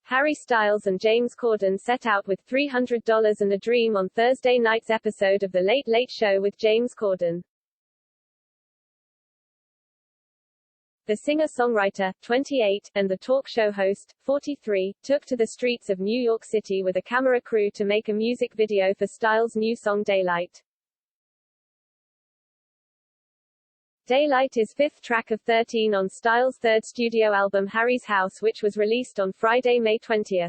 Harry Styles and James Corden set out with $300 and a dream on Thursday night's episode of The Late Late Show with James Corden. The singer-songwriter, 28, and the talk show host, 43, took to the streets of New York City with a camera crew to make a music video for Styles' new song Daylight. Daylight is fifth track of 13 on Styles' third studio album Harry's House, which was released on Friday, May 20.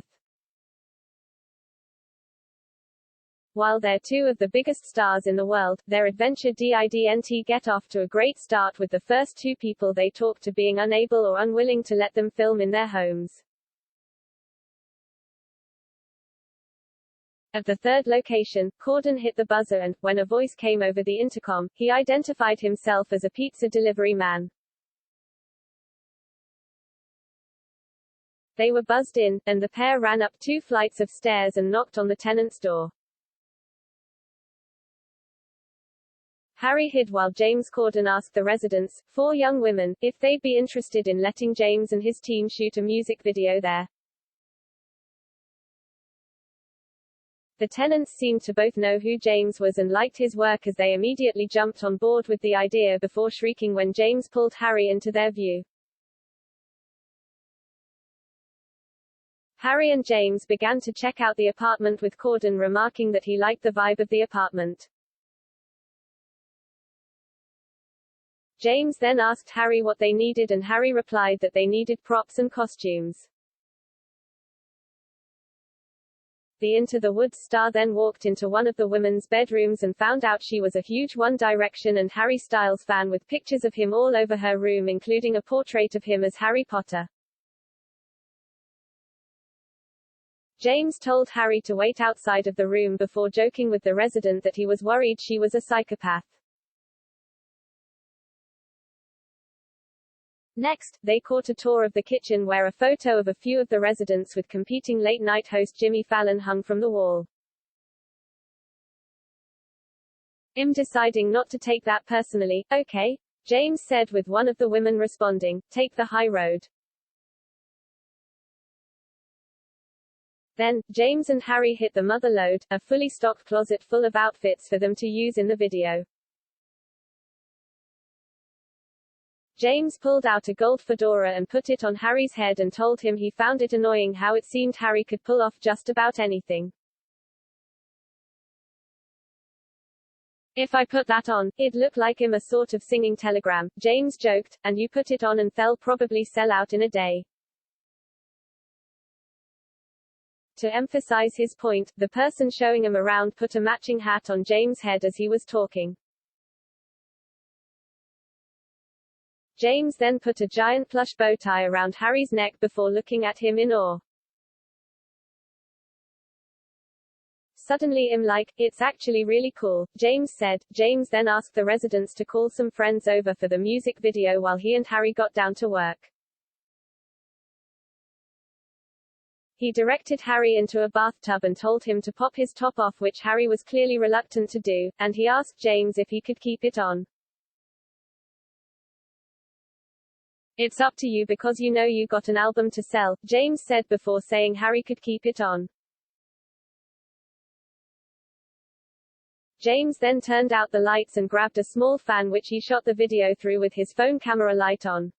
While they're two of the biggest stars in the world, their adventure didn't get off to a great start, with the first two people they talked to being unable or unwilling to let them film in their homes. At the third location, Corden hit the buzzer and, when a voice came over the intercom, he identified himself as a pizza delivery man. They were buzzed in, and the pair ran up 2 flights of stairs and knocked on the tenant's door. Harry hid while James Corden asked the residents, 4 young women, if they'd be interested in letting James and his team shoot a music video there. The tenants seemed to both know who James was and liked his work, as they immediately jumped on board with the idea before shrieking when James pulled Harry into their view. Harry and James began to check out the apartment, with Corden remarking that he liked the vibe of the apartment. James then asked Harry what they needed, and Harry replied that they needed props and costumes. The Into the Woods star then walked into one of the women's bedrooms and found out she was a huge One Direction and Harry Styles fan, with pictures of him all over her room, including a portrait of him as Harry Potter. James told Harry to wait outside of the room before joking with the resident that he was worried she was a psychopath. Next, they caught a tour of the kitchen, where a photo of a few of the residents with competing late-night host Jimmy Fallon hung from the wall. "I'm deciding not to take that personally, okay?" James said, with one of the women responding, "Take the high road." Then, James and Harry hit the mother lode, a fully stocked closet full of outfits for them to use in the video. James pulled out a gold fedora and put it on Harry's head and told him he found it annoying how it seemed Harry could pull off just about anything. "If I put that on, it'd look like I'm a sort of singing telegram," James joked, "and you put it on and they'll probably sell out in a day." To emphasize his point, the person showing him around put a matching hat on James' head as he was talking. James then put a giant plush bow tie around Harry's neck before looking at him in awe. "Suddenly I'm like, it's actually really cool," James said. James then asked the residents to call some friends over for the music video while he and Harry got down to work. He directed Harry into a bathtub and told him to pop his top off, which Harry was clearly reluctant to do, and he asked James if he could keep it on. "It's up to you because you know you got an album to sell," James said before saying Harry could keep it on. James then turned out the lights and grabbed a small fan which he shot the video through with his phone camera light on.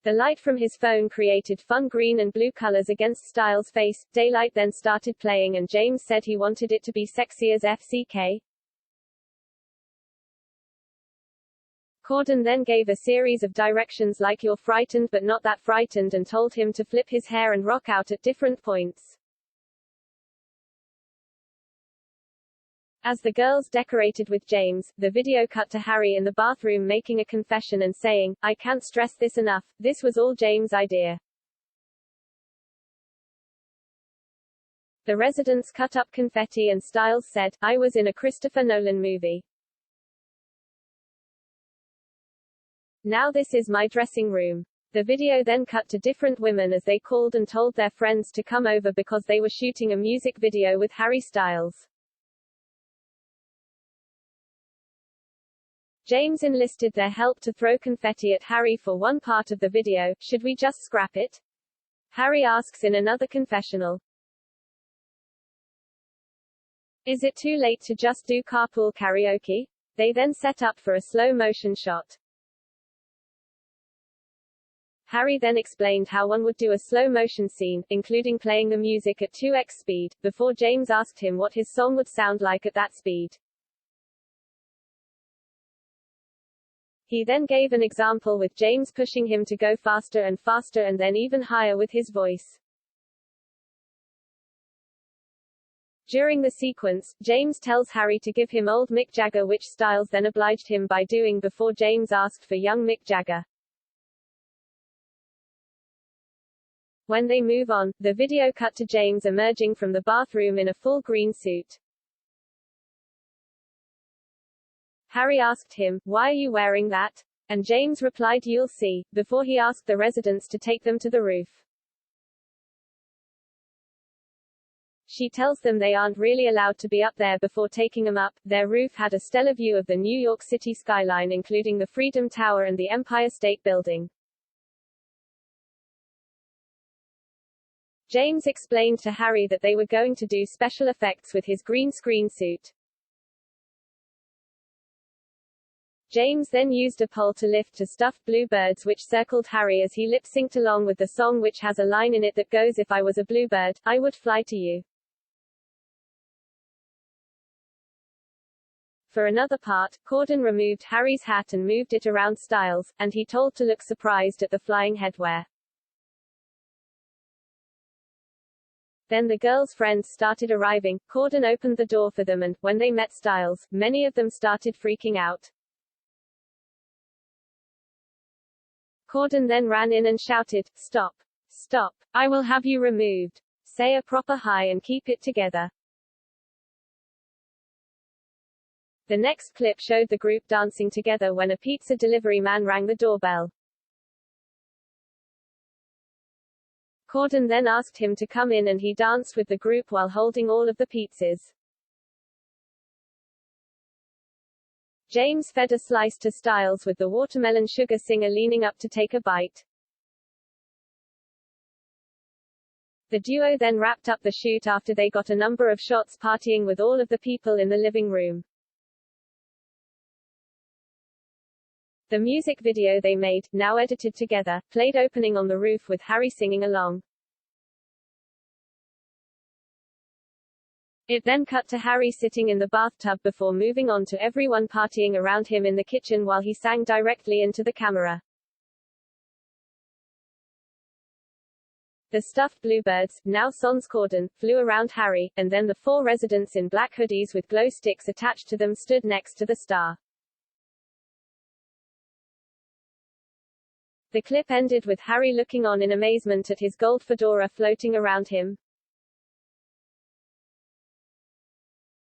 The light from his phone created fun green and blue colors against Styles' face. Daylight then started playing and James said he wanted it to be sexy as FCK. Corden then gave a series of directions like "you're frightened but not that frightened" and told him to flip his hair and rock out at different points. As the girls decorated with James, the video cut to Harry in the bathroom making a confession and saying, "I can't stress this enough, this was all James' idea." The residents cut up confetti and Styles said, "I was in a Christopher Nolan movie. Now this is my dressing room." The video then cut to different women as they called and told their friends to come over because they were shooting a music video with Harry Styles. James enlisted their help to throw confetti at Harry for one part of the video. Should we just scrap it? Harry asks in another confessional. Is it too late to just do carpool karaoke? They then set up for a slow-motion shot. Harry then explained how one would do a slow-motion scene, including playing the music at 2x speed, before James asked him what his song would sound like at that speed. He then gave an example with James pushing him to go faster and faster and then even higher with his voice. During the sequence, James tells Harry to give him old Mick Jagger, which Styles then obliged him by doing before James asked for young Mick Jagger. When they move on, the video cut to James emerging from the bathroom in a full green suit. Harry asked him, "Why are you wearing that?" And James replied, "You'll see," before he asked the residents to take them to the roof. She tells them they aren't really allowed to be up there before taking them up. Their roof had a stellar view of the New York City skyline, including the Freedom Tower and the Empire State Building. James explained to Harry that they were going to do special effects with his green screen suit. James then used a pole to lift to stuffed bluebirds which circled Harry as he lip-synced along with the song, which has a line in it that goes, "If I was a bluebird, I would fly to you." For another part, Corden removed Harry's hat and moved it around Styles, and he told to look surprised at the flying headwear. Then the girls' friends started arriving. Corden opened the door for them and, when they met Styles, many of them started freaking out. Corden then ran in and shouted, "Stop! Stop! I will have you removed. Say a proper hi and keep it together." The next clip showed the group dancing together when a pizza delivery man rang the doorbell. Corden then asked him to come in and he danced with the group while holding all of the pizzas. James fed a slice to Styles with the watermelon sugar singer leaning up to take a bite. The duo then wrapped up the shoot after they got a number of shots partying with all of the people in the living room. The music video they made, now edited together, played opening on the roof with Harry singing along. It then cut to Harry sitting in the bathtub before moving on to everyone partying around him in the kitchen while he sang directly into the camera. The stuffed bluebirds, now sans Corden, flew around Harry, and then the 4 residents in black hoodies with glow sticks attached to them stood next to the star. The clip ended with Harry looking on in amazement at his gold fedora floating around him.